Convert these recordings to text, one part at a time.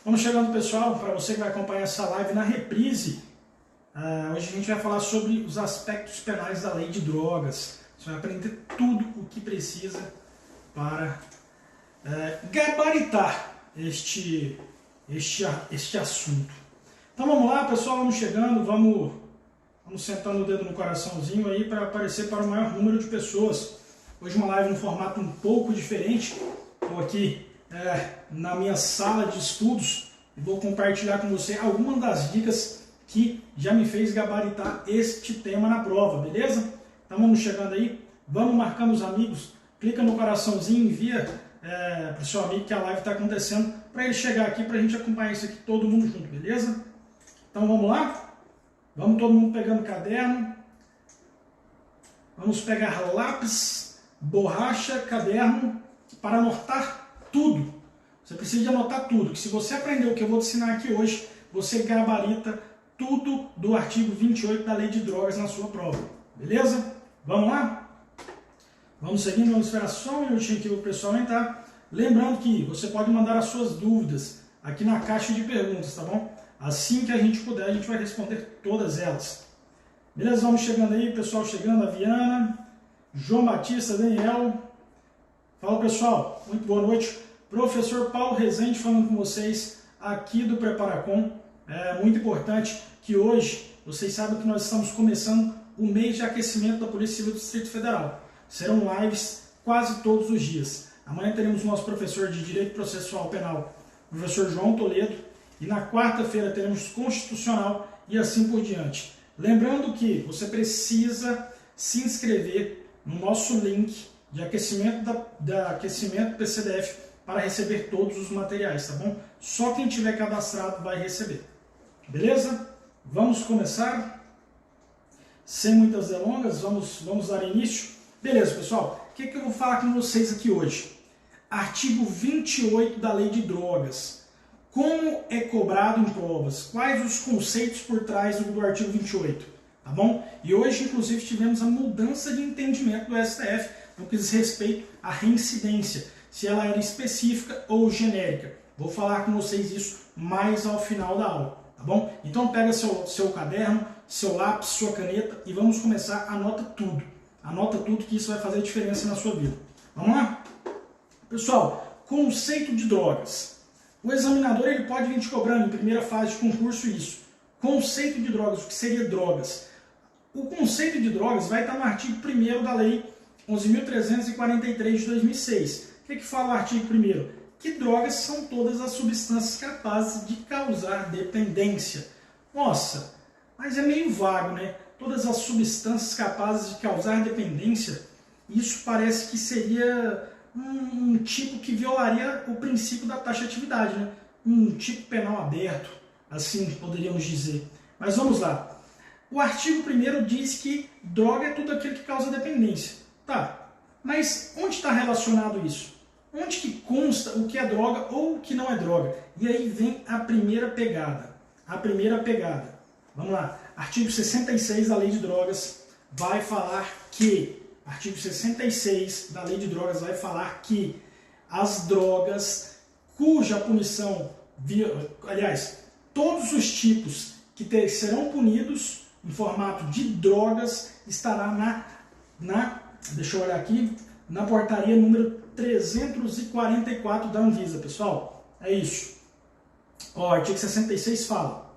Vamos chegando, pessoal, para você que vai acompanhar essa live na reprise. Hoje a gente vai falar sobre os aspectos penais da lei de drogas. Você vai aprender tudo o que precisa para gabaritar este assunto. Então vamos lá, pessoal, vamos chegando, vamos sentando o dedo no coraçãozinho aí para aparecer para o maior número de pessoas. Hoje uma live no formato um pouco diferente. Estou aqui na minha sala de estudos e vou compartilhar com você algumas das dicas que já me fez gabaritar este tema na prova, beleza? Então vamos chegando aí, vamos marcando os amigos, clica no coraçãozinho, envia para o seu amigo que a live está acontecendo, para ele chegar aqui, para a gente acompanhar isso aqui todo mundo junto, beleza? Então vamos lá? Vamos todo mundo pegando caderno, vamos pegar lápis, borracha, caderno, para anotar tudo. Você precisa de anotar tudo, que se você aprender o que eu vou te ensinar aqui hoje, você gabarita tudo do artigo 28 da Lei de Drogas na sua prova. Beleza? Vamos lá? Vamos seguindo, vamos esperar só um minutinho aqui para o pessoal entrar. Lembrando que você pode mandar as suas dúvidas aqui na caixa de perguntas, tá bom? Assim que a gente puder, a gente vai responder todas elas. Beleza? Vamos chegando aí, pessoal chegando, a Viana, João Batista, Daniel. Fala, pessoal, muito boa noite. Professor Paulo Rezende falando com vocês aqui do Preparacom. É muito importante que hoje, vocês sabem que nós estamos começando o mês de aquecimento da Polícia Civil do Distrito Federal. Serão lives quase todos os dias. Amanhã teremos o nosso professor de Direito Processual Penal, professor João Toledo, e na quarta-feira teremos Constitucional e assim por diante. Lembrando que você precisa se inscrever no nosso link de aquecimento aquecimento PCDF para receber todos os materiais, tá bom? Só quem tiver cadastrado vai receber. Beleza? Vamos começar. Sem muitas delongas, vamos dar início. Beleza, pessoal? O que eu vou falar com vocês aqui hoje? Artigo 28 da Lei de Drogas. Como é cobrado em provas? Quais os conceitos por trás do artigo 28? Tá bom? E hoje, inclusive, tivemos a mudança de entendimento do STF no que diz respeito à reincidência, se ela era específica ou genérica. Vou falar com vocês isso mais ao final da aula, tá bom? Então pega seu caderno, seu lápis, sua caneta e vamos começar. Anota tudo. Anota tudo, que isso vai fazer diferença na sua vida. Vamos lá? Pessoal, conceito de drogas. O examinador ele pode vir te cobrando em primeira fase de concurso isso. Conceito de drogas, o que seria drogas? O conceito de drogas vai estar no artigo 1º da Lei 11.343 de 2006. O que fala o artigo 1º? Que drogas são todas as substâncias capazes de causar dependência. Nossa, mas é meio vago, né? Todas as substâncias capazes de causar dependência, isso parece que seria um tipo que violaria o princípio da taxatividade, né? Um tipo penal aberto, assim poderíamos dizer. Mas vamos lá. O artigo 1º diz que droga é tudo aquilo que causa dependência. Tá, mas onde está relacionado isso? Onde que consta o que é droga ou o que não é droga? E aí vem a primeira pegada. A primeira pegada. Vamos lá. Artigo 66 da Lei de Drogas vai falar que... Artigo 66 da Lei de Drogas vai falar que as drogas cuja punição... Aliás, todos os tipos que serão punidos em formato de drogas estará deixa eu olhar aqui, na portaria número 344 da Anvisa, pessoal. É isso. Ó, o artigo 66 fala: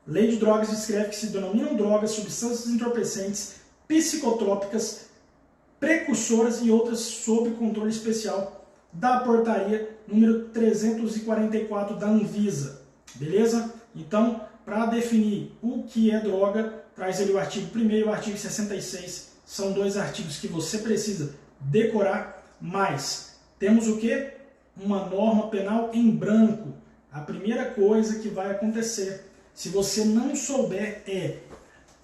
Lei de Drogas descreve que se denominam drogas, substâncias entorpecentes, psicotrópicas, precursoras e outras sob controle especial da portaria número 344 da Anvisa. Beleza? Então, para definir o que é droga, traz ali o artigo 1º e o artigo 66. São dois artigos que você precisa decorar, mas temos o quê? Uma norma penal em branco. A primeira coisa que vai acontecer, se você não souber, é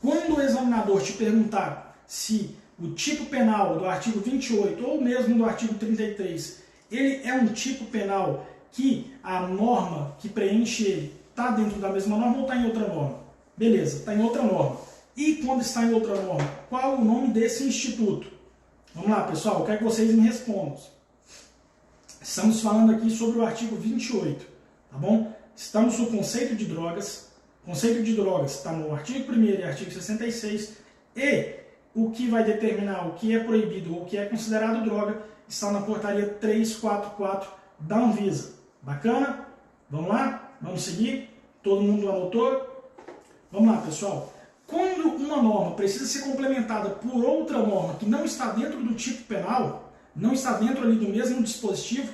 quando o examinador te perguntar se o tipo penal do artigo 28 ou mesmo do artigo 33, ele é um tipo penal que a norma que preenche ele está dentro da mesma norma ou está em outra norma? Beleza, está em outra norma. E quando está em outra norma, qual o nome desse instituto? Vamos lá, pessoal, eu quero que vocês me respondam. Estamos falando aqui sobre o artigo 28, tá bom? estamos no conceito de drogas. O conceito de drogas está no artigo 1º e artigo 66. E o que vai determinar o que é proibido ou o que é considerado droga está na portaria 344 da Anvisa. Bacana? Vamos lá? Vamos seguir? Todo mundo anotou? Vamos lá, pessoal. Quando uma norma precisa ser complementada por outra norma que não está dentro do tipo penal, não está dentro ali do mesmo dispositivo,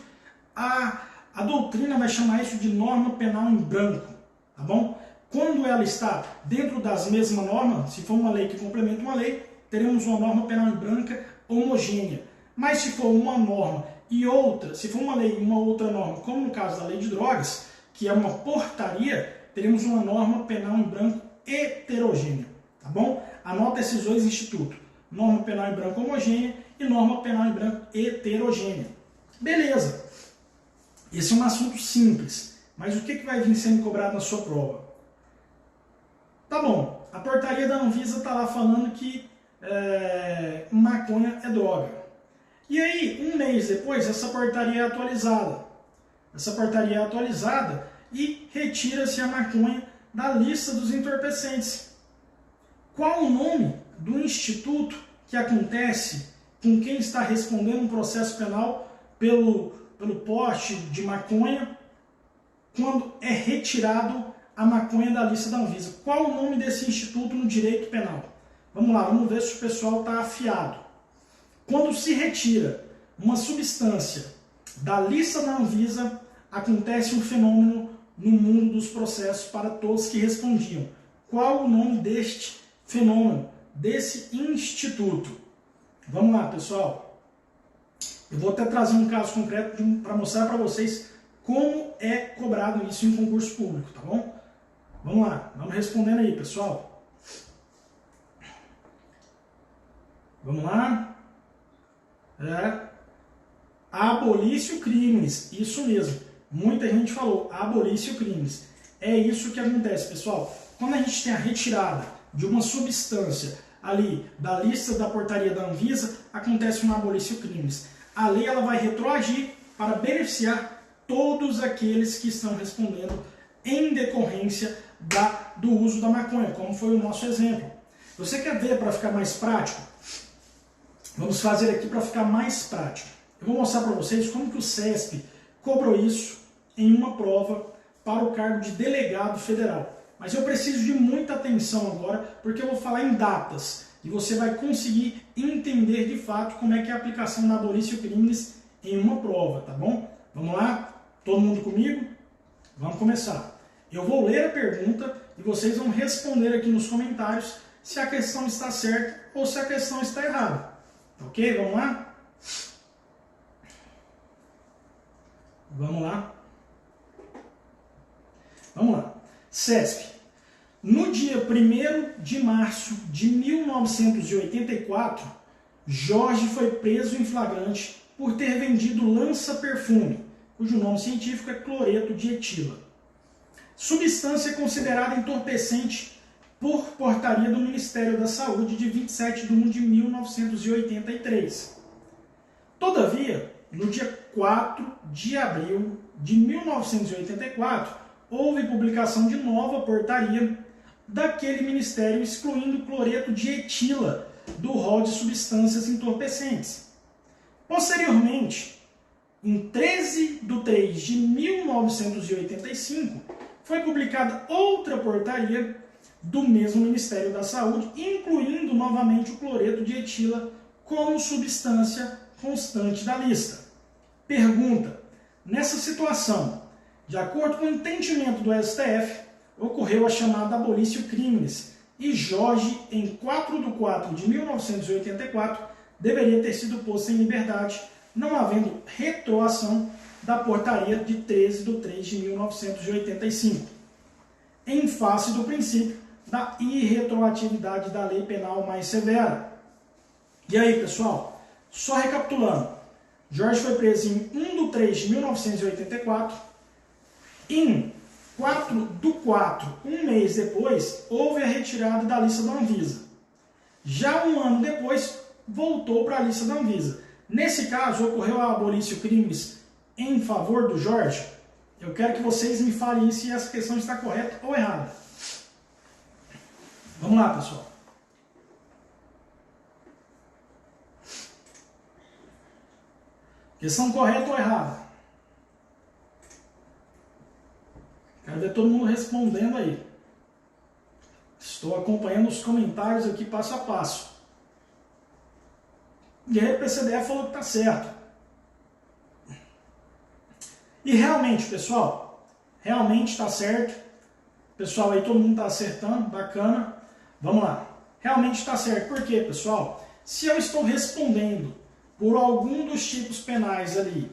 a doutrina vai chamar isso de norma penal em branco, tá bom? Quando ela está dentro das mesmas normas, se for uma lei que complementa uma lei, teremos uma norma penal em branca homogênea. Mas se for uma norma e outra, se for uma lei e uma outra norma, como no caso da lei de drogas, que é uma portaria, teremos uma norma penal em branco heterogênea, tá bom? Anota esses dois institutos, norma penal em branco homogênea e norma penal em branco heterogênea. Beleza, esse é um assunto simples, mas o que vai vir sendo cobrado na sua prova? Tá bom, a portaria da Anvisa está lá falando que maconha é droga. E aí, um mês depois, essa portaria é atualizada. Essa portaria é atualizada e retira-se a maconha da lista dos entorpecentes. Qual o nome do instituto que acontece com quem está respondendo um processo penal pelo porte de maconha quando é retirado a maconha da lista da Anvisa? Qual o nome desse instituto no direito penal? Vamos lá, vamos ver se o pessoal está afiado. Quando se retira uma substância da lista da Anvisa, acontece um fenômeno no mundo dos processos para todos que respondiam. Qual o nome deste fenômeno, desse instituto? Vamos lá, pessoal. Eu vou até trazer um caso concreto para mostrar para vocês como é cobrado isso em concurso público, tá bom? Vamos lá, vamos respondendo aí, pessoal. Vamos lá. Abolício crimes, isso mesmo. Muita gente falou, abolício crimes. É isso que acontece, pessoal. Quando a gente tem a retirada de uma substância ali da lista da portaria da Anvisa, acontece um abolício crimes. A lei ela vai retroagir para beneficiar todos aqueles que estão respondendo em decorrência do uso da maconha, como foi o nosso exemplo. Você quer ver para ficar mais prático? Vamos fazer aqui para ficar mais prático. Eu vou mostrar para vocês como que o CESP cobrou isso em uma prova para o cargo de delegado federal. Mas eu preciso de muita atenção agora, porque eu vou falar em datas. E você vai conseguir entender de fato como é que é a aplicação da abolício crimes em uma prova, tá bom? Vamos lá? Todo mundo comigo? Vamos começar. Eu vou ler a pergunta e vocês vão responder aqui nos comentários se a questão está certa ou se a questão está errada. Ok? Vamos lá? Vamos lá. Vamos lá. CESP. No dia 1º de março de 1984, Jorge foi preso em flagrante por ter vendido lança-perfume, cujo nome científico é cloreto de etila. Substância considerada entorpecente por portaria do Ministério da Saúde de 27 de 1 de 1983. Todavia, no dia 4 de abril de 1984, houve publicação de nova portaria daquele ministério excluindo cloreto de etila do rol de substâncias entorpecentes. Posteriormente, em 13 de 3 de 1985, foi publicada outra portaria do mesmo Ministério da Saúde, incluindo novamente o cloreto de etila como substância constante da lista. Pergunta: nessa situação, de acordo com o entendimento do STF, ocorreu a chamada abolício crimes e Jorge, em 4 de 4 de 1984, deveria ter sido posto em liberdade, não havendo retroação da portaria de 13 de 3 de 1985, em face do princípio da irretroatividade da lei penal mais severa. E aí, pessoal, só recapitulando, Jorge foi preso em 1 de 3 de 1984, em 4 de 4, um mês depois, houve a retirada da lista da Anvisa. Já um ano depois, voltou para a lista da Anvisa. Nesse caso, ocorreu a abolício crimes em favor do Jorge? Eu quero que vocês me falem se essa questão está correta ou errada. Vamos lá, pessoal. Questão correta ou errada? Quero ver todo mundo respondendo aí. Estou acompanhando os comentários aqui passo a passo. E aí o PCDF falou que está certo. E realmente, pessoal, realmente está certo. Pessoal, aí todo mundo está acertando, bacana. Vamos lá. Realmente está certo. Por quê, pessoal? Se eu estou respondendo por algum dos tipos penais ali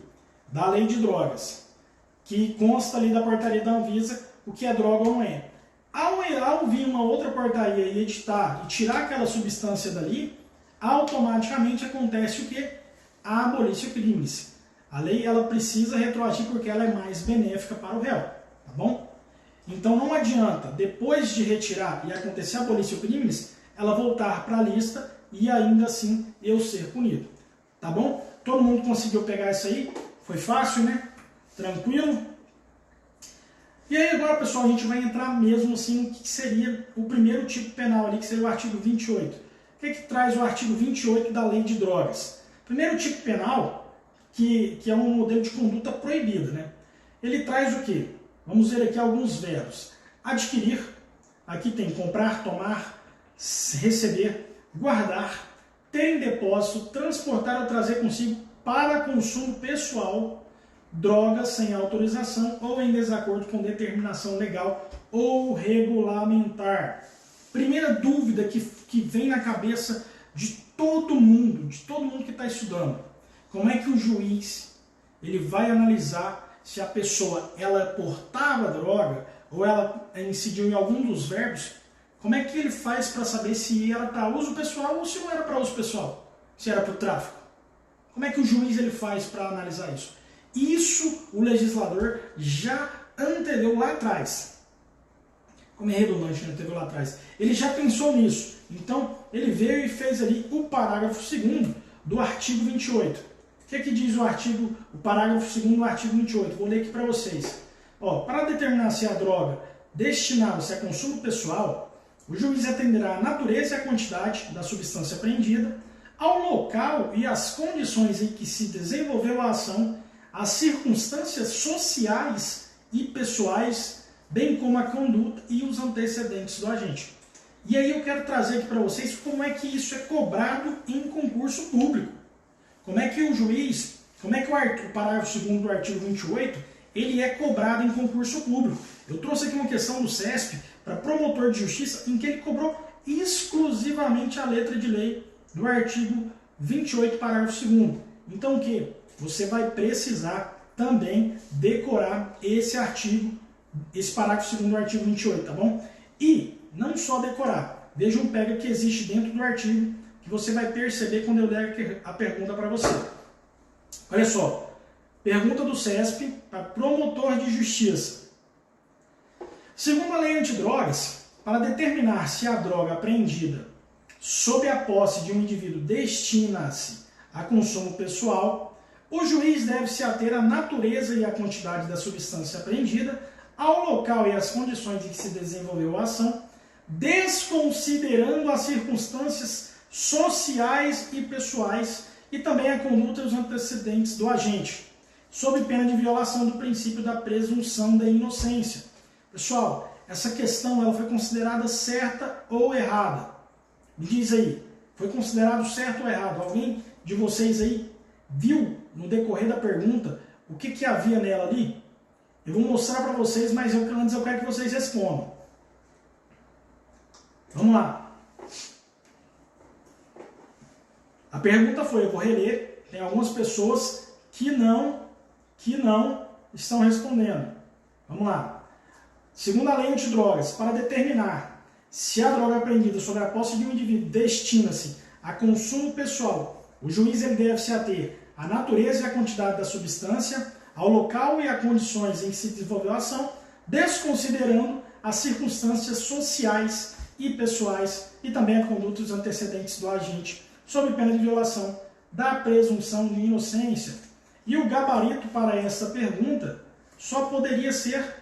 da lei de drogas, que consta ali da portaria da Anvisa, o que é droga ou não é. Ao vir uma outra portaria e editar e tirar aquela substância dali, automaticamente acontece o quê? A abolício crimes. A lei ela precisa retroagir porque ela é mais benéfica para o réu, tá bom? Então não adianta, depois de retirar e acontecer a abolício crimes, ela voltar para a lista e ainda assim eu ser punido, tá bom? Todo mundo conseguiu pegar isso aí? Foi fácil, né? Tranquilo? E aí agora, pessoal, a gente vai entrar mesmo assim no que seria o primeiro tipo penal ali, que seria o artigo 28. O que traz o artigo 28 da lei de drogas? Primeiro tipo penal, que é um modelo de conduta proibida, né? Ele traz o quê? Vamos ver aqui alguns verbos. Adquirir, aqui tem comprar, tomar, receber, guardar, ter em depósito, transportar ou trazer consigo para consumo pessoal, drogas sem autorização ou em desacordo com determinação legal ou regulamentar. Primeira dúvida que vem na cabeça de todo mundo que está estudando. Como é que o juiz ele vai analisar se a pessoa ela portava droga ou ela incidiu em algum dos verbos? Como é que ele faz para saber se era para uso pessoal ou se não era para uso pessoal? Se era para o tráfico? Como é que o juiz ele faz para analisar isso? Isso o legislador já anteveu lá atrás. Como é redundante, né? Anteveu lá atrás. Ele já pensou nisso. Então, ele veio e fez ali o parágrafo 2º do artigo 28. O que diz o parágrafo 2º do artigo 28? Vou ler aqui para vocês. Ó, para determinar se a droga destinada-se a consumo pessoal, o juiz atenderá a natureza e a quantidade da substância apreendida, ao local e às condições em que se desenvolveu a ação, as circunstâncias sociais e pessoais, bem como a conduta e os antecedentes do agente. E aí eu quero trazer aqui para vocês como é que isso é cobrado em concurso público. Como é que o juiz, como é que o parágrafo 2º do artigo 28, ele é cobrado em concurso público. Eu trouxe aqui uma questão do CESP para promotor de justiça em que ele cobrou exclusivamente a letra de lei do artigo 28, parágrafo 2º. Então o que? Você vai precisar também decorar esse artigo, esse parágrafo 2º do artigo 28, tá bom? E não só decorar, veja um pega que existe dentro do artigo, que você vai perceber quando eu der a pergunta para você. Olha só, pergunta do CESP para promotor de justiça. Segundo a lei antidrogas, para determinar se a droga apreendida sob a posse de um indivíduo destina-se a consumo pessoal, o juiz deve se ater à natureza e à quantidade da substância apreendida, ao local e às condições em que se desenvolveu a ação, desconsiderando as circunstâncias sociais e pessoais e também a conduta e os antecedentes do agente, sob pena de violação do princípio da presunção da inocência. Pessoal, essa questão ela foi considerada certa ou errada? Me diz aí, foi considerado certo ou errado? Alguém de vocês aí viu no decorrer da pergunta o que havia nela ali? Eu vou mostrar para vocês, mas antes eu quero que vocês respondam. Vamos lá. A pergunta foi, eu vou reler, tem algumas pessoas que não estão respondendo. Vamos lá. Segundo a lei antidrogas, para determinar se a droga apreendida sob a posse de um indivíduo destina-se a consumo pessoal, o juiz ele deve se ater à natureza e à quantidade da substância, ao local e a condições em que se desenvolveu a ação, desconsiderando as circunstâncias sociais e pessoais e também a conduta e os antecedentes do agente, sob pena de violação da presunção de inocência. E o gabarito para essa pergunta só poderia ser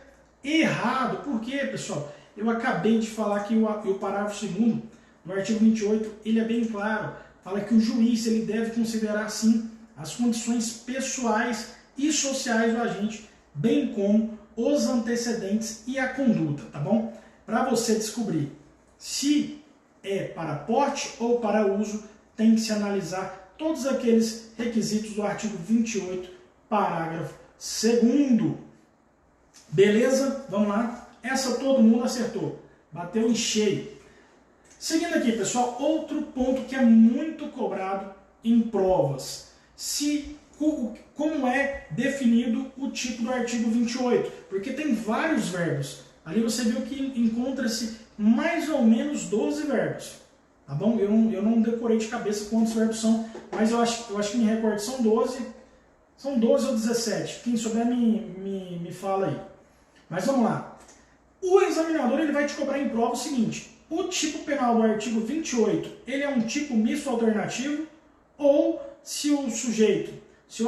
errado. Por quê, pessoal? Eu acabei de falar que o parágrafo 2º do artigo 28, ele é bem claro. Fala que o juiz ele deve considerar, sim, as condições pessoais e sociais do agente, bem como os antecedentes e a conduta, tá bom? Para você descobrir se é para porte ou para uso, tem que se analisar todos aqueles requisitos do artigo 28, parágrafo 2º. Beleza? Vamos lá. Essa todo mundo acertou. Bateu em cheio. Seguindo aqui, pessoal, outro ponto que é muito cobrado em provas. Como é definido o tipo do artigo 28? Porque tem vários verbos. Ali você viu que encontra-se mais ou menos 12 verbos. Tá bom? Eu não decorei de cabeça quantos verbos são, mas eu acho que me recordo são 12. São 12 ou 17. Quem souber me fala aí. Mas vamos lá. O examinador ele vai te cobrar em prova o seguinte: o tipo penal do artigo 28, ele é um tipo misto alternativo, ou se o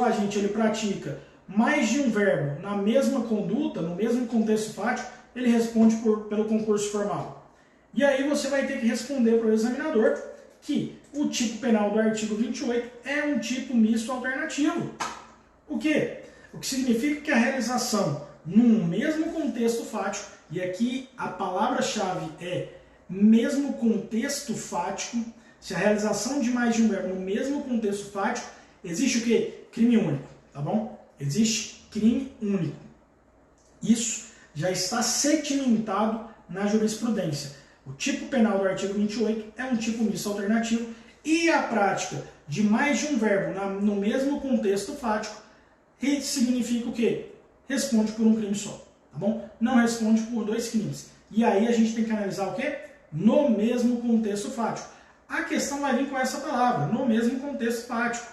agente ele pratica mais de um verbo na mesma conduta, no mesmo contexto fático, ele responde pelo concurso formal. E aí você vai ter que responder para o examinador que o tipo penal do artigo 28 é um tipo misto alternativo. O quê? O que significa que a realização num mesmo contexto fático, e aqui a palavra-chave é mesmo contexto fático, se a realização de mais de um verbo no mesmo contexto fático, existe o quê? Crime único, tá bom? Existe crime único. Isso já está sedimentado na jurisprudência. O tipo penal do artigo 28 é um tipo misto alternativo e a prática de mais de um verbo no mesmo contexto fático significa o quê? Responde por um crime só, tá bom? Não responde por 2 crimes. E aí a gente tem que analisar o quê? No mesmo contexto fático. A questão vai vir com essa palavra, no mesmo contexto fático.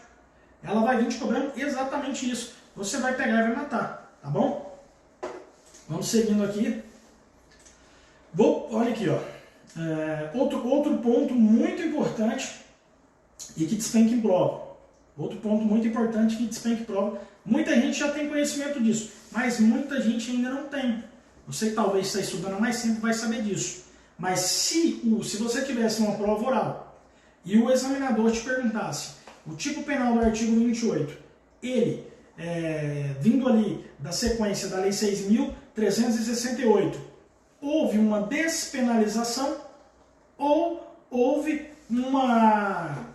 Ela vai vir te cobrando exatamente isso. Você vai pegar e vai matar, tá bom? Vamos seguindo aqui. Olha aqui, ó. Outro ponto muito importante e que despenca em prova. Outro ponto muito importante que despenca em prova. Muita gente já tem conhecimento disso, mas muita gente ainda não tem. Você que talvez está estudando há mais tempo vai saber disso. Mas se você tivesse uma prova oral e o examinador te perguntasse o tipo penal do artigo 28, ele, vindo ali da sequência da Lei 6.368, houve uma despenalização ou houve uma...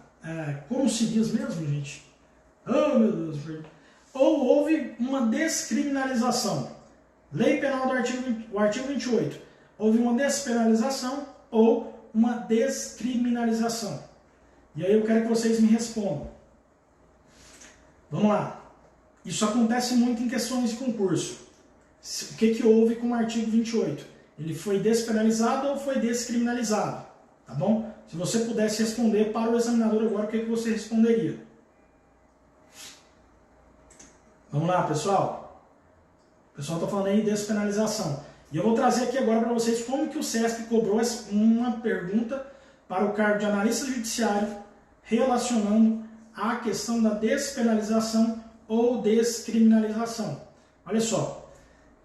como se diz mesmo, gente? Oh, meu Deus. Ou houve uma descriminalização. Lei penal do artigo 28. Houve uma despenalização ou uma descriminalização. E aí eu quero que vocês me respondam. Vamos lá. Isso acontece muito em questões de concurso. O que houve com o artigo 28? Ele foi despenalizado ou foi descriminalizado? Tá bom? Se você pudesse responder para o examinador agora, o que você responderia? Vamos lá, pessoal. O pessoal está falando aí de despenalização. E eu vou trazer aqui agora para vocês como que o SESC cobrou uma pergunta para o cargo de analista judiciário relacionando a questão da despenalização ou descriminalização. Olha só.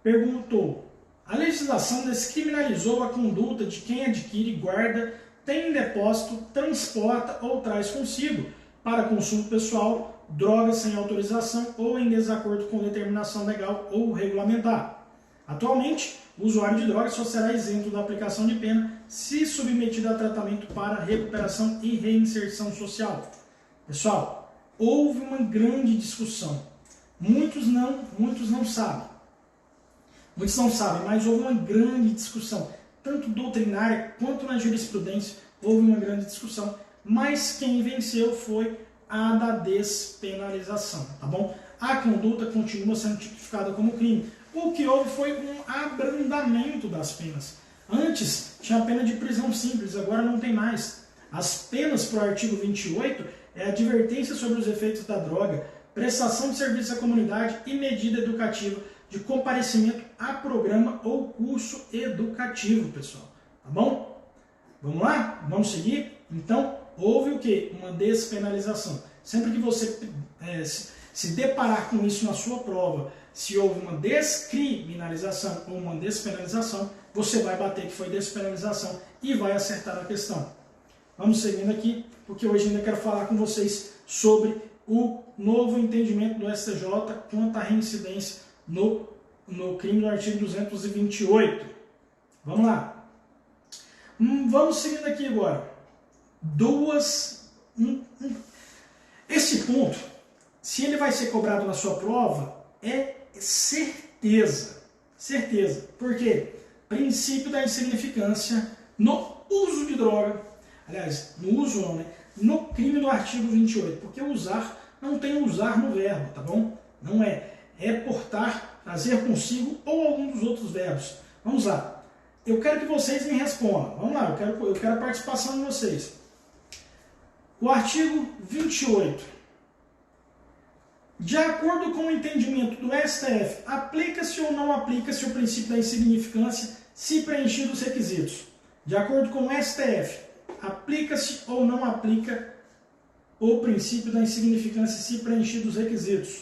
Perguntou: a legislação descriminalizou a conduta de quem adquire, guarda, tem em depósito, transporta ou traz consigo, para consumo pessoal, drogas sem autorização ou em desacordo com determinação legal ou regulamentar. Atualmente, o usuário de drogas só será isento da aplicação de pena se submetido a tratamento para recuperação e reinserção social. Pessoal, houve uma grande discussão. Muitos não sabem. Muitos não sabem, mas houve uma grande discussão, tanto doutrinária quanto na jurisprudência, houve uma grande discussão, mas quem venceu foi a da despenalização, tá bom? A conduta continua sendo tipificada como crime. O que houve foi um abrandamento das penas. Antes tinha a pena de prisão simples, agora não tem mais. As penas para o artigo 28 é advertência sobre os efeitos da droga, prestação de serviço à comunidade e medida educativa de comparecimento a programa ou curso educativo, pessoal. Tá bom? Vamos lá? Vamos seguir? Então, houve o quê? Uma despenalização. Sempre que você se deparar com isso na sua prova, se houve uma descriminalização ou uma despenalização, você vai bater que foi despenalização e vai acertar a questão. Vamos seguindo aqui, porque hoje ainda quero falar com vocês sobre o novo entendimento do STJ quanto à reincidência no crime do artigo 228. Vamos lá. Vamos seguindo aqui agora. Esse ponto, se ele vai ser cobrado na sua prova, é certeza. Certeza. Por quê? Princípio da insignificância no uso de droga. Aliás, no uso não, né? No crime do artigo 28. Porque usar não tem usar no verbo, tá bom? Não é. É portar, trazer consigo ou algum dos outros verbos. Vamos lá. Eu quero que vocês me respondam. Vamos lá, eu quero a participação de vocês. O artigo 28. De acordo com o entendimento do STF, aplica-se ou não aplica-se o princípio da insignificância se preenchidos os requisitos? De acordo com o STF, aplica-se ou não aplica o princípio da insignificância se preenchidos os requisitos?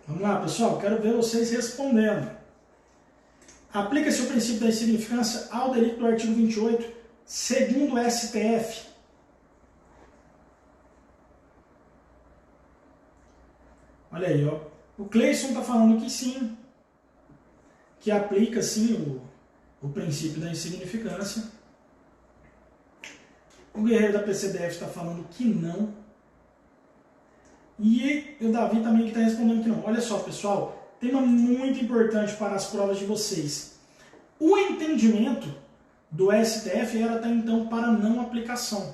Vamos lá, pessoal, quero ver vocês respondendo. Aplica-se o princípio da insignificância ao delito do artigo 28, segundo o STF? Olha aí, ó. O Cleison está falando que sim, que aplica sim o princípio da insignificância. O Guerreiro da PCDF está falando que não. E o Davi também que está respondendo que não. Olha só, pessoal, tema muito importante para as provas de vocês. O entendimento do STF era até então para não aplicação.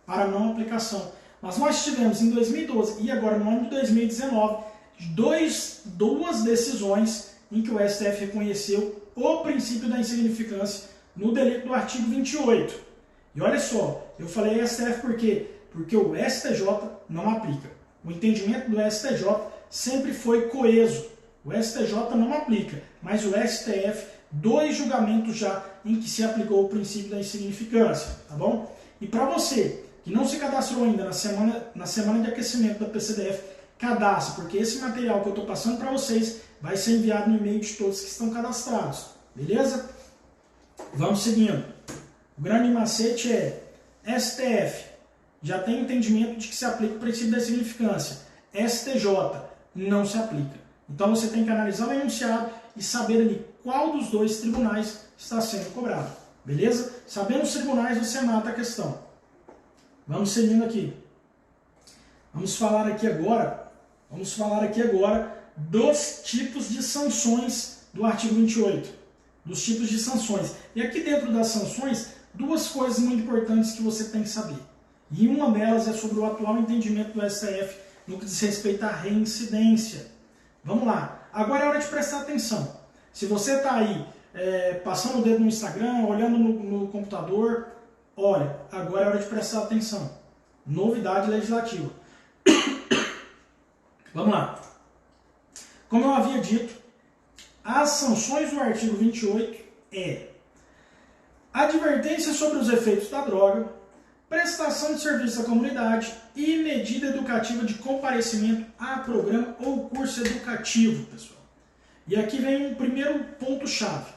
Para não aplicação. Mas nós tivemos em 2012 e agora no ano de 2019 duas decisões em que o STF reconheceu o princípio da insignificância no delito do artigo 28. E olha só, eu falei STF por quê? Porque o STJ não aplica. O entendimento do STJ sempre foi coeso. O STJ não aplica, mas o STF, 2 julgamentos já em que se aplicou o princípio da insignificância, tá bom? E para você que não se cadastrou ainda na semana de aquecimento da PCDF, cadastre, porque esse material que eu estou passando para vocês vai ser enviado no e-mail de todos que estão cadastrados, beleza? Vamos seguindo. O grande macete é STF, já tem entendimento de que se aplica o princípio da insignificância. STJ, não se aplica. Então você tem que analisar o enunciado e saber ali qual dos 2 tribunais está sendo cobrado, beleza? Sabendo os tribunais, você mata a questão. Vamos seguindo aqui. Vamos falar aqui agora dos tipos de sanções do artigo 28. Dos tipos de sanções. E aqui dentro das sanções, 2 coisas muito importantes que você tem que saber. E uma delas é sobre o atual entendimento do STF no que diz respeito à reincidência. Vamos lá. Agora é hora de prestar atenção. Se você está aí passando o dedo no Instagram, olhando no computador, olha, agora é hora de prestar atenção. Novidade legislativa. Vamos lá. Como eu havia dito, as sanções do artigo 28 é advertência sobre os efeitos da droga, prestação de serviço à comunidade e medida educativa de comparecimento a programa ou curso educativo, pessoal. E aqui vem um primeiro ponto-chave.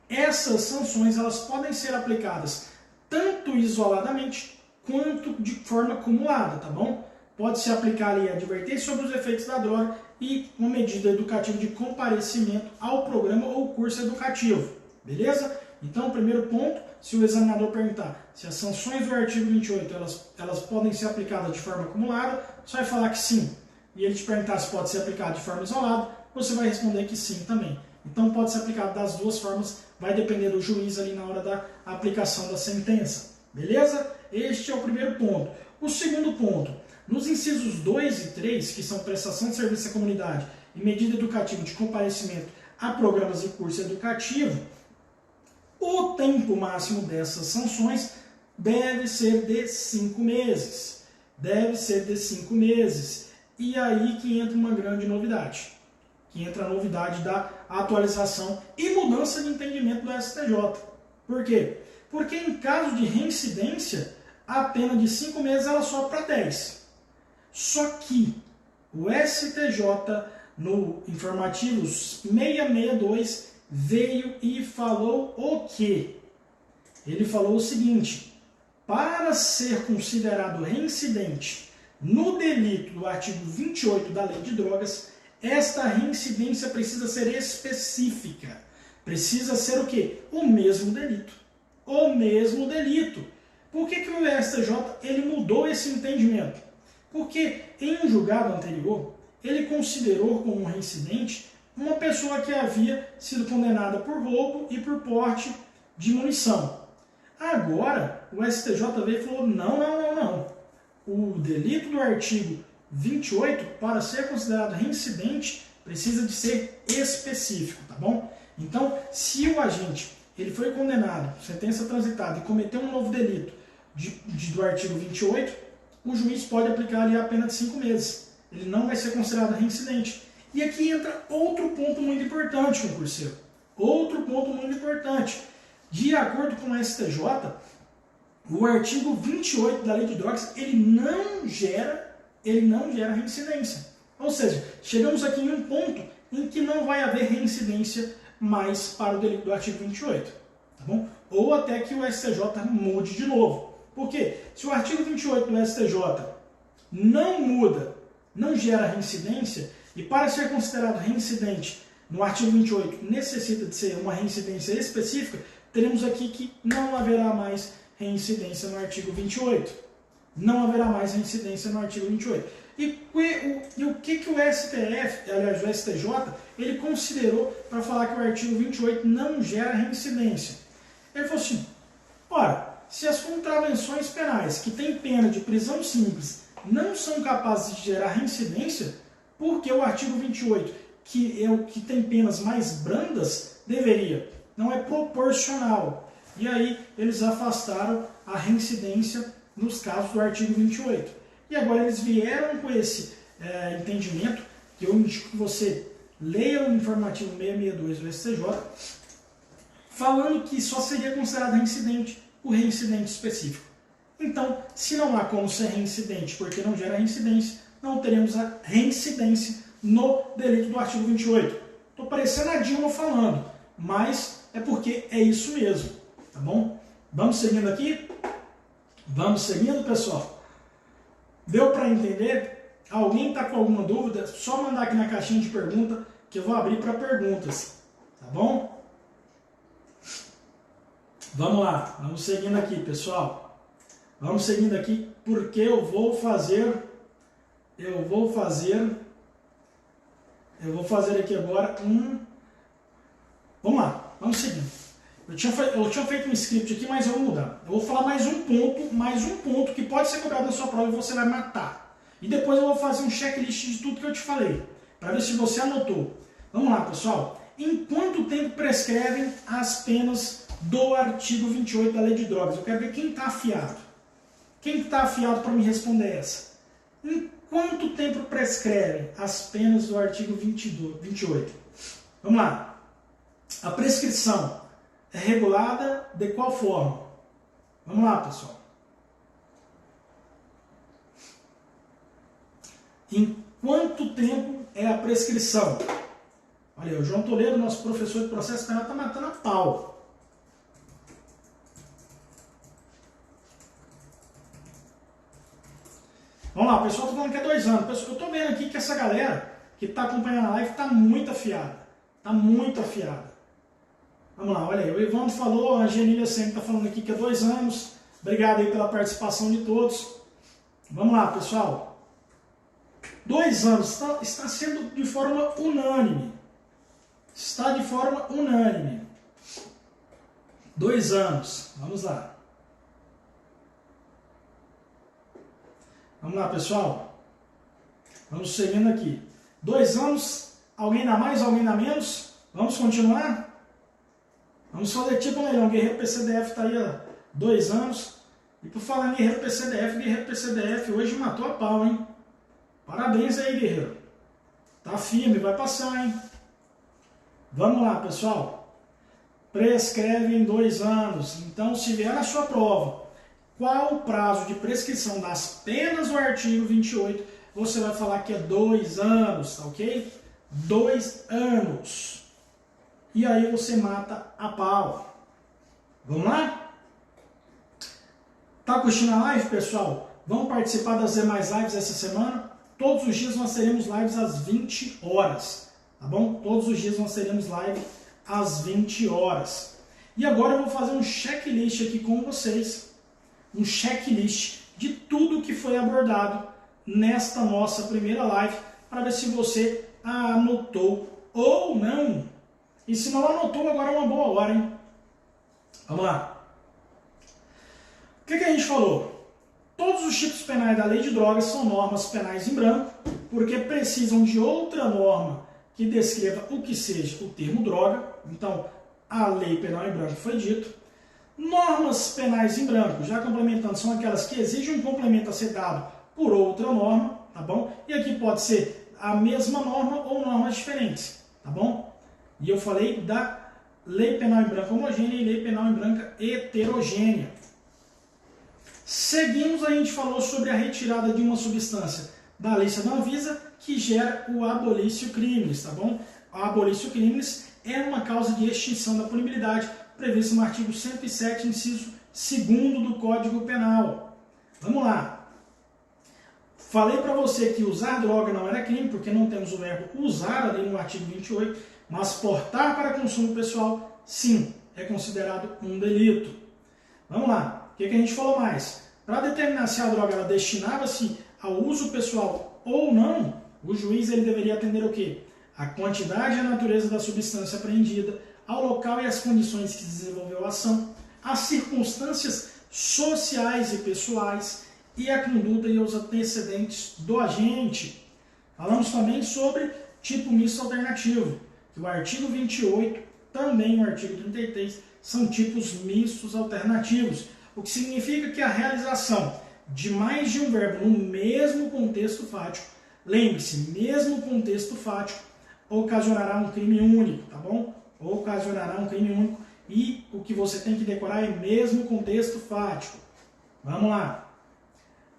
Essas sanções elas podem ser aplicadas tanto isoladamente quanto de forma acumulada, tá bom? Pode-se aplicar ali a advertência sobre os efeitos da droga e uma medida educativa de comparecimento ao programa ou curso educativo, beleza? Então, o primeiro ponto, se o examinador perguntar se as sanções do artigo 28 elas podem ser aplicadas de forma acumulada, você vai falar que sim. E ele te perguntar se pode ser aplicado de forma isolada, você vai responder que sim também. Então, pode ser aplicado das 2 formas, vai depender do juiz ali na hora da aplicação da sentença, beleza? Este é o primeiro ponto. O segundo ponto, nos incisos 2 e 3, que são prestação de serviço à comunidade e medida educativa de comparecimento a programas e curso educativo, o tempo máximo dessas sanções deve ser de 5 meses. Deve ser de 5 meses. E aí que entra uma grande novidade. Que entra a novidade da atualização e mudança de entendimento do STJ. Por quê? Porque em caso de reincidência, a pena de 5 meses ela sobe para 10. Só que o STJ, no informativo 662, veio e falou o quê? Ele falou o seguinte: para ser considerado reincidente no delito do artigo 28 da Lei de Drogas, esta reincidência precisa ser específica. Precisa ser o quê? O mesmo delito. O mesmo delito. Por que o STJ ele mudou esse entendimento? Porque em um julgado anterior, ele considerou como reincidente uma pessoa que havia sido condenada por roubo e por porte de munição. Agora, o STJ veio e falou, não. O delito do artigo 28, para ser considerado reincidente, precisa de ser específico, tá bom? Então, se o agente ele foi condenado, sentença transitada, e cometeu um novo delito do artigo 28, o juiz pode aplicar ali a pena de 5 meses. Ele não vai ser considerado reincidente. E aqui entra outro ponto muito importante, concurseiro. Outro ponto muito importante. De acordo com o STJ, o artigo 28 da Lei de Drogas, ele não gera reincidência. Ou seja, chegamos aqui em um ponto em que não vai haver reincidência mais para o delito do artigo 28. Tá bom? Ou até que o STJ mude de novo. Por quê? Se o artigo 28 do STJ não muda, não gera reincidência, e para ser considerado reincidente no artigo 28 necessita de ser uma reincidência específica, teremos aqui que não haverá mais reincidência no artigo 28. Não haverá mais reincidência no artigo 28. E o que o STF, aliás, o STJ, ele considerou para falar que o artigo 28 não gera reincidência? Ele falou assim, ora, se as contravenções penais que têm pena de prisão simples não são capazes de gerar reincidência, porque o artigo 28, que é o que tem penas mais brandas, deveria? Não é proporcional. E aí eles afastaram a reincidência nos casos do artigo 28. E agora eles vieram com esse entendimento, que eu indico que você leia o informativo 662 do STJ, falando que só seria considerado reincidente o reincidente específico. Então, se não há como ser reincidente porque não gera reincidência, não teremos a reincidência no delito do artigo 28. Estou parecendo a Dilma falando, mas é porque é isso mesmo, tá bom? Vamos seguindo aqui? Vamos seguindo, pessoal? Deu para entender? Alguém está com alguma dúvida? Só mandar aqui na caixinha de pergunta que eu vou abrir para perguntas, tá bom? Vamos lá, vamos seguindo aqui, pessoal. Vamos seguindo aqui porque eu vou fazer aqui agora Vamos lá, vamos seguindo. Eu tinha feito um script aqui, mas eu vou mudar. Eu vou falar mais um ponto que pode ser cobrado na sua prova e você vai matar. E depois eu vou fazer um checklist de tudo que eu te falei, para ver se você anotou. Vamos lá, pessoal. Em quanto tempo prescrevem as penas do artigo 28 da Lei de Drogas? Eu quero ver quem está afiado. Quem está afiado para me responder essa? Em quanto tempo prescrevem as penas do artigo 28? Vamos lá. A prescrição é regulada de qual forma? Vamos lá, pessoal. Em quanto tempo é a prescrição? Olha, o João Toledo, nosso professor de processo penal, está matando a pau. Vamos lá, o pessoal está falando que é 2 anos. Eu estou vendo aqui que essa galera que está acompanhando a live está muito afiada. Está muito afiada. Vamos lá, olha aí. O Evandro falou, a Genilha sempre está falando aqui que é 2 anos. Obrigado aí pela participação de todos. Vamos lá, pessoal. 2 anos está sendo de forma unânime. Está de forma unânime. 2 anos. Vamos lá. Vamos lá, pessoal. Vamos seguindo aqui. 2 anos. Alguém dá mais, alguém dá menos? Vamos continuar? Vamos fazer tipo, né? O Guerreiro PCDF está aí há 2 anos. E por falar em Guerreiro PCDF hoje matou a pau, hein? Parabéns aí, Guerreiro. Tá firme, vai passar, hein? Vamos lá, pessoal. Prescreve em 2 anos. Então, se vier na sua prova, qual o prazo de prescrição das penas do artigo 28, você vai falar que é 2 anos, tá ok? 2 anos. E aí você mata a pau. Vamos lá? Tá curtindo a live, pessoal? Vamos participar das demais lives essa semana? Todos os dias nós teremos lives às 20 horas, tá bom? Todos os dias nós teremos live às 20 horas. E agora eu vou fazer um checklist aqui com vocês, um checklist de tudo que foi abordado nesta nossa primeira live, para ver se você anotou ou não. E se não anotou, agora é uma boa hora, hein? Vamos lá. O que a gente falou? Todos os tipos penais da lei de drogas são normas penais em branco, porque precisam de outra norma que descreva o que seja o termo droga. Então, a lei penal em branco foi dito. Normas penais em branco, já complementando, são aquelas que exigem um complemento a ser dado por outra norma, tá bom? E aqui pode ser a mesma norma ou normas diferentes, tá bom? E eu falei da lei penal em branco homogênea e lei penal em branco heterogênea. Seguimos, a gente falou sobre a retirada de uma substância da lista da Anvisa que gera o abolício crimes, tá bom? O abolício crimes é uma causa de extinção da punibilidade prevista no artigo 107, inciso 2º do Código Penal. Vamos lá. Falei para você que usar droga não era crime, porque não temos o verbo usar ali no artigo 28, mas portar para consumo pessoal, sim, é considerado um delito. Vamos lá. O que a gente falou mais? Para determinar se a droga ela destinava-se ao uso pessoal ou não, o juiz ele deveria atender o quê? A quantidade e a natureza da substância apreendida, ao local e às condições que desenvolveu a ação, as circunstâncias sociais e pessoais e a conduta e os antecedentes do agente. Falamos também sobre tipo misto alternativo, que o artigo 28, também o artigo 33, são tipos mistos alternativos, o que significa que a realização de mais de um verbo no mesmo contexto fático, lembre-se, mesmo contexto fático, ocasionará um crime único, tá bom? Ocasionará um crime único, e o que você tem que decorar é mesmo contexto fático. Vamos lá.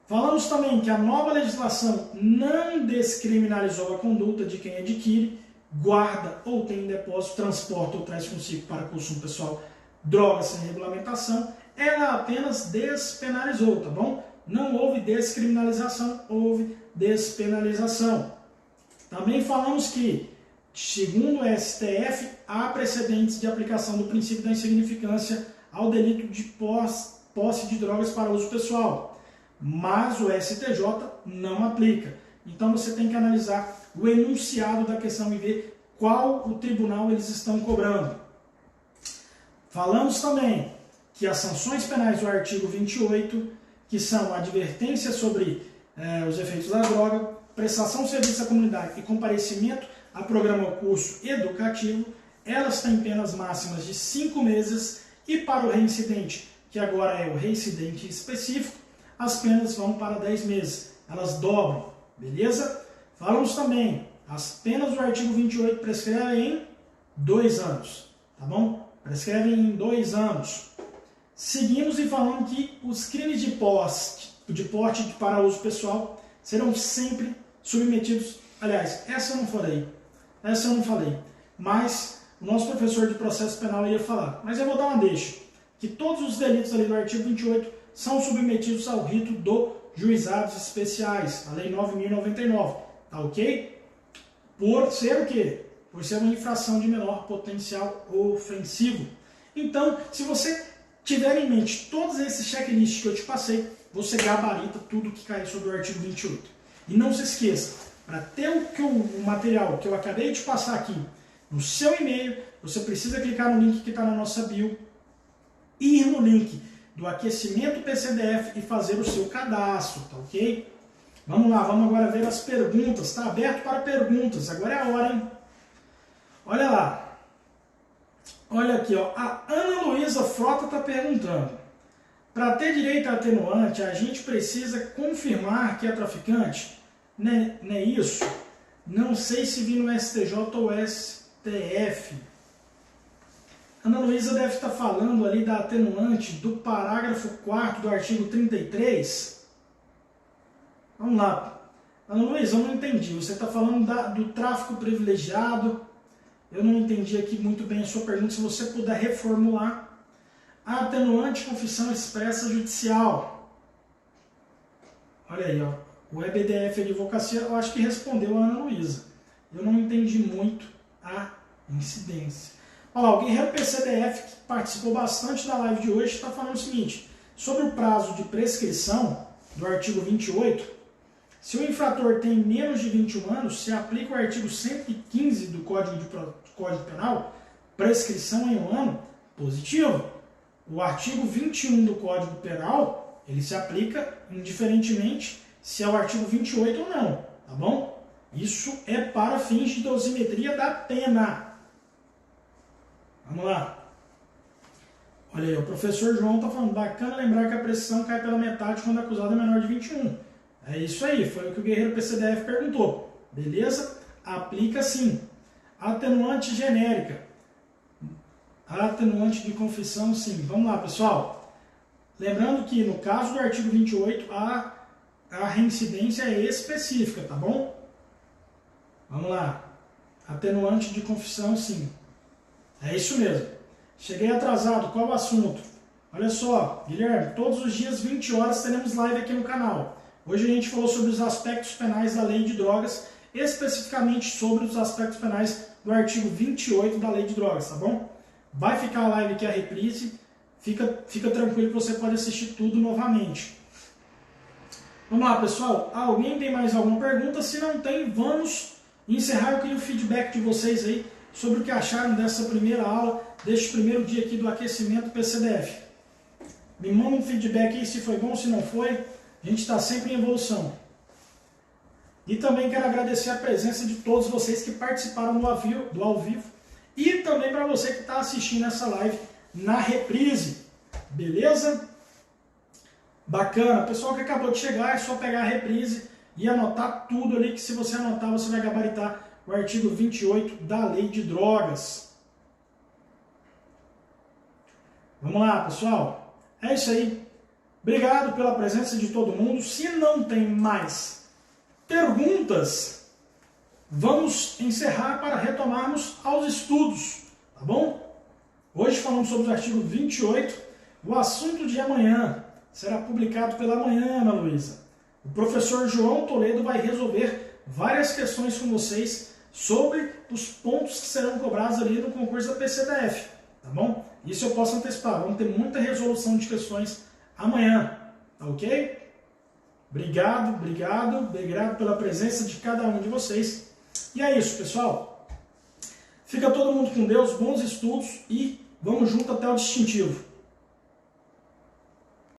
Falamos também que a nova legislação não descriminalizou a conduta de quem adquire, guarda ou tem em depósito, transporta ou traz consigo para consumo pessoal drogas sem regulamentação. Ela apenas despenalizou, tá bom? Não houve descriminalização, houve despenalização. Também falamos que, segundo o STF, há precedentes de aplicação do princípio da insignificância ao delito de posse de drogas para uso pessoal, mas o STJ não aplica. Então você tem que analisar o enunciado da questão e ver qual o tribunal eles estão cobrando. Falamos também que as sanções penais do artigo 28, que são advertência sobre os efeitos da droga, prestação de serviço à comunidade e comparecimento a programa ou curso educativo, elas têm penas máximas de 5 meses, e para o reincidente, que agora é o reincidente específico, as penas vão para 10 meses, elas dobram, beleza? Falamos também, as penas do artigo 28 prescrevem em 2 anos, tá bom? Prescrevem em 2 anos. Seguimos e falamos que os crimes de porte para uso pessoal serão sempre submetidos. Aliás, essa eu não falei, mas o nosso professor de processo penal ia falar. Mas eu vou dar uma deixa, que todos os delitos ali do artigo 28 são submetidos ao rito do juizados especiais, a lei 9.099, tá ok? Por ser o quê? Por ser uma infração de menor potencial ofensivo. Então, se você tiver em mente todos esses checklists que eu te passei, você gabarita tudo que cair sobre o artigo 28. E não se esqueça, para ter o material que eu acabei de passar aqui no seu e-mail, você precisa clicar no link que está na nossa bio, ir no link do aquecimento PCDF e fazer o seu cadastro, tá ok? Vamos lá, vamos agora ver as perguntas. Está aberto para perguntas, agora é a hora, hein? Olha lá. Olha aqui, ó. A Ana Luísa Frota está perguntando: para ter direito a atenuante, a gente precisa confirmar que é traficante? Não é isso? Não sei se vi no STJ ou STF. Ana Luísa deve estar falando ali da atenuante do parágrafo 4º do artigo 33. Vamos lá. Ana Luiz, eu não entendi. Você está falando do tráfico privilegiado. Eu não entendi aqui muito bem a sua pergunta. Se você puder reformular. Atenuante confissão expressa judicial. Olha aí, ó. O EBDF Advocacia, eu acho que respondeu a Ana Luísa. Eu não entendi muito a incidência. Olha lá, o Guerreiro PCDF, que participou bastante da live de hoje, está falando o seguinte, sobre o prazo de prescrição do artigo 28, se o infrator tem menos de 21 anos, se aplica o artigo 115 do Código Penal, prescrição em 1 ano, positivo. O artigo 21 do Código Penal, ele se aplica indiferentemente se é o artigo 28 ou não, tá bom? Isso é para fins de dosimetria da pena. Vamos lá. Olha aí, o professor João está falando, bacana lembrar que a prescrição cai pela metade quando acusado é menor de 21. É isso aí, foi o que o Guerreiro PCDF perguntou. Beleza? Aplica sim. Atenuante genérica. Atenuante de confissão, sim. Vamos lá, pessoal. Lembrando que no caso do artigo 28, a reincidência é específica, tá bom? Vamos lá. Atenuante de confissão, sim. É isso mesmo. Cheguei atrasado, qual o assunto? Olha só, Guilherme, todos os dias, 20 horas, teremos live aqui no canal. Hoje a gente falou sobre os aspectos penais da lei de drogas, especificamente sobre os aspectos penais do artigo 28 da lei de drogas, tá bom? Vai ficar a live aqui, a reprise, fica tranquilo que você pode assistir tudo novamente. Vamos lá, pessoal, alguém tem mais alguma pergunta? Se não tem, vamos encerrar. Eu queria o feedback de vocês aí sobre o que acharam dessa primeira aula, deste primeiro dia aqui do aquecimento PCDF. Me manda um feedback aí se foi bom, se não foi. A gente está sempre em evolução. E também quero agradecer a presença de todos vocês que participaram do ao vivo e também para você que está assistindo essa live na reprise. Beleza? Bacana. Pessoal que acabou de chegar, é só pegar a reprise e anotar tudo ali, que se você anotar, você vai gabaritar o artigo 28 da lei de drogas. Vamos lá, pessoal. É isso aí. Obrigado pela presença de todo mundo. Se não tem mais perguntas, vamos encerrar para retomarmos aos estudos, tá bom? Hoje falamos sobre o artigo 28. O assunto de amanhã será publicado pela manhã, Ana Luísa. O professor João Toledo vai resolver várias questões com vocês sobre os pontos que serão cobrados ali no concurso da PCDF, tá bom? Isso eu posso antecipar. Vamos ter muita resolução de questões amanhã, tá ok? Obrigado pela presença de cada um de vocês. E é isso, pessoal. Fica todo mundo com Deus, bons estudos e vamos junto até o distintivo.